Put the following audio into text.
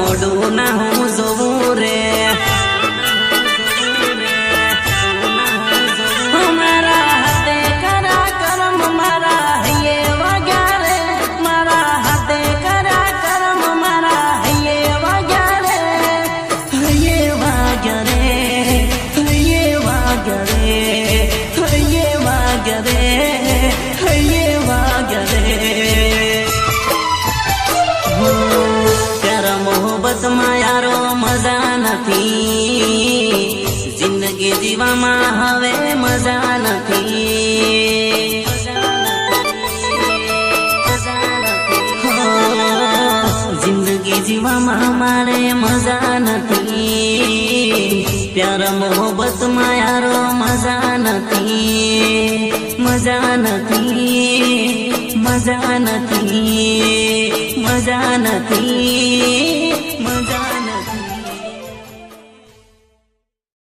મોઢું ના હું જોવું રે મારા હાથે કરા કરમ મારા હૈયે વાગ્યા રે મારા હાથે કરા કરમ મારા હૈયે વાગ્યા રે હૈયે વાગ્યા રે હૈયે વાગ્યા રે હૈયે વાગ્યા રે હૈયે વાગ્યા રે મોહબ્બતમાં યારો મજા નથી જિંદગી જીવામાં હવે મજા નથી જિંદગી જીવામાં મારે મજા નથી પ્યાર મોહબ્બતમાં યારો મજા નથી મજા નથી મજા નથી મજા નથી